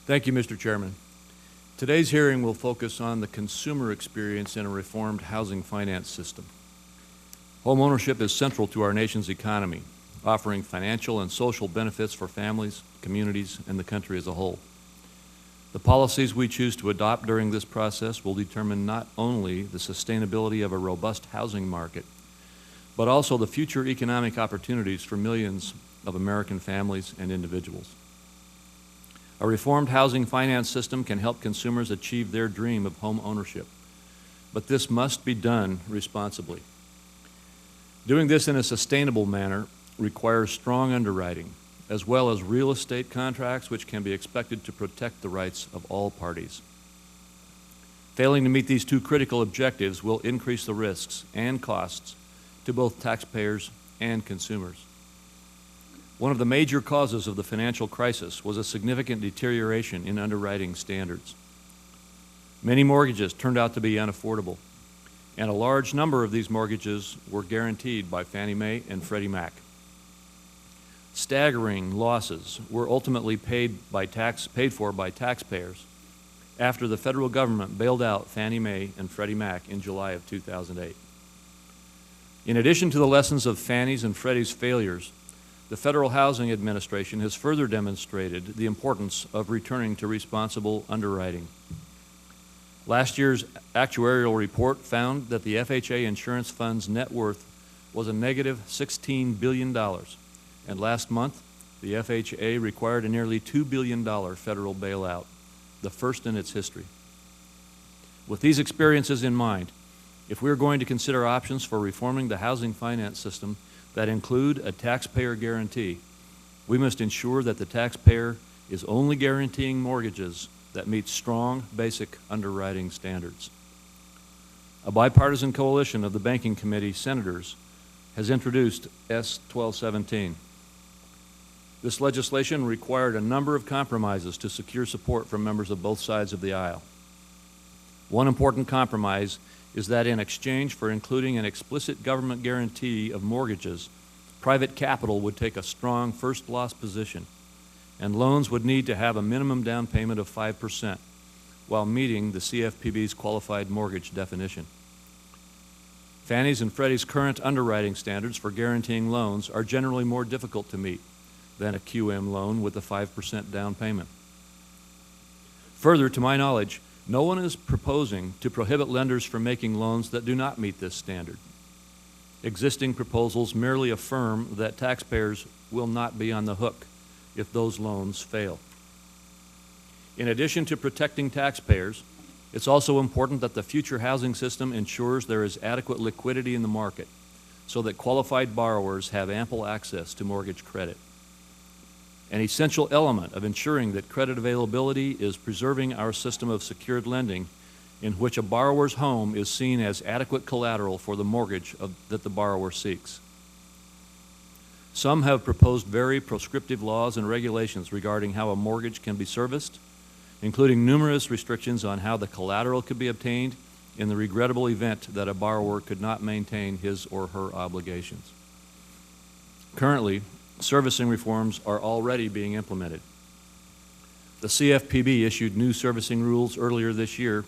Thank you, Mr. Chairman. Today's hearing will focus on the consumer experience in a reformed housing finance system. Homeownership is central to our nation's economy, offering financial and social benefits for families, communities, and the country as a whole. The policies we choose to adopt during this process will determine not only the sustainability of a robust housing market, but also the future economic opportunities for millions of American families and individuals. A reformed housing finance system can help consumers achieve their dream of home ownership, but this must be done responsibly. Doing this in a sustainable manner requires strong underwriting, as well as real estate contracts which can be expected to protect the rights of all parties. Failing to meet these two critical objectives will increase the risks and costs to both taxpayers and consumers. One of the major causes of the financial crisis was a significant deterioration in underwriting standards. Many mortgages turned out to be unaffordable, and a large number of these mortgages were guaranteed by Fannie Mae and Freddie Mac. Staggering losses were ultimately paid for by taxpayers after the federal government bailed out Fannie Mae and Freddie Mac in July of 2008. In addition to the lessons of Fannie's and Freddie's failures, the Federal Housing Administration has further demonstrated the importance of returning to responsible underwriting. Last year's actuarial report found that the FHA Insurance Fund's net worth was a negative $16 billion, and last month the FHA required a nearly $2 billion federal bailout, the first in its history. With these experiences in mind, if we're going to consider options for reforming the housing finance system that include a taxpayer guarantee, we must ensure that the taxpayer is only guaranteeing mortgages that meet strong basic underwriting standards. A bipartisan coalition of the Banking Committee senators has introduced S. 1217. This legislation required a number of compromises to secure support from members of both sides of the aisle. One important compromise is that in exchange for including an explicit government guarantee of mortgages, private capital would take a strong first loss position, and loans would need to have a minimum down payment of 5% while meeting the CFPB's qualified mortgage definition. Fannie's and Freddie's current underwriting standards for guaranteeing loans are generally more difficult to meet than a QM loan with a 5% down payment. Further, to my knowledge, no one is proposing to prohibit lenders from making loans that do not meet this standard. Existing proposals merely affirm that taxpayers will not be on the hook if those loans fail. In addition to protecting taxpayers, it's also important that the future housing system ensures there is adequate liquidity in the market so that qualified borrowers have ample access to mortgage credit. An essential element of ensuring that credit availability is preserving our system of secured lending in which a borrower's home is seen as adequate collateral for the mortgage that the borrower seeks. Some have proposed very prescriptive laws and regulations regarding how a mortgage can be serviced, including numerous restrictions on how the collateral could be obtained in the regrettable event that a borrower could not maintain his or her obligations. Currently, servicing reforms are already being implemented. The CFPB issued new servicing rules earlier this year,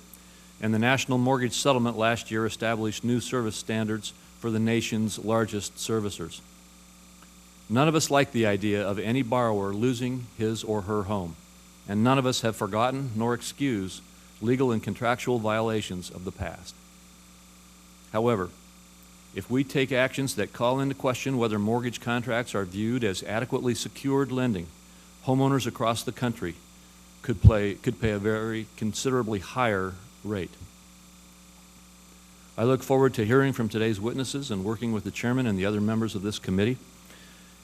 and the National Mortgage Settlement last year established new service standards for the nation's largest servicers. None of us like the idea of any borrower losing his or her home, and none of us have forgotten nor excused legal and contractual violations of the past. However, if we take actions that call into question whether mortgage contracts are viewed as adequately secured lending, homeowners across the country could pay a very considerably higher rate. I look forward to hearing from today's witnesses and working with the chairman and the other members of this committee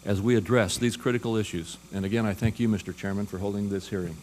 as we address these critical issues. And again, I thank you, Mr. Chairman, for holding this hearing.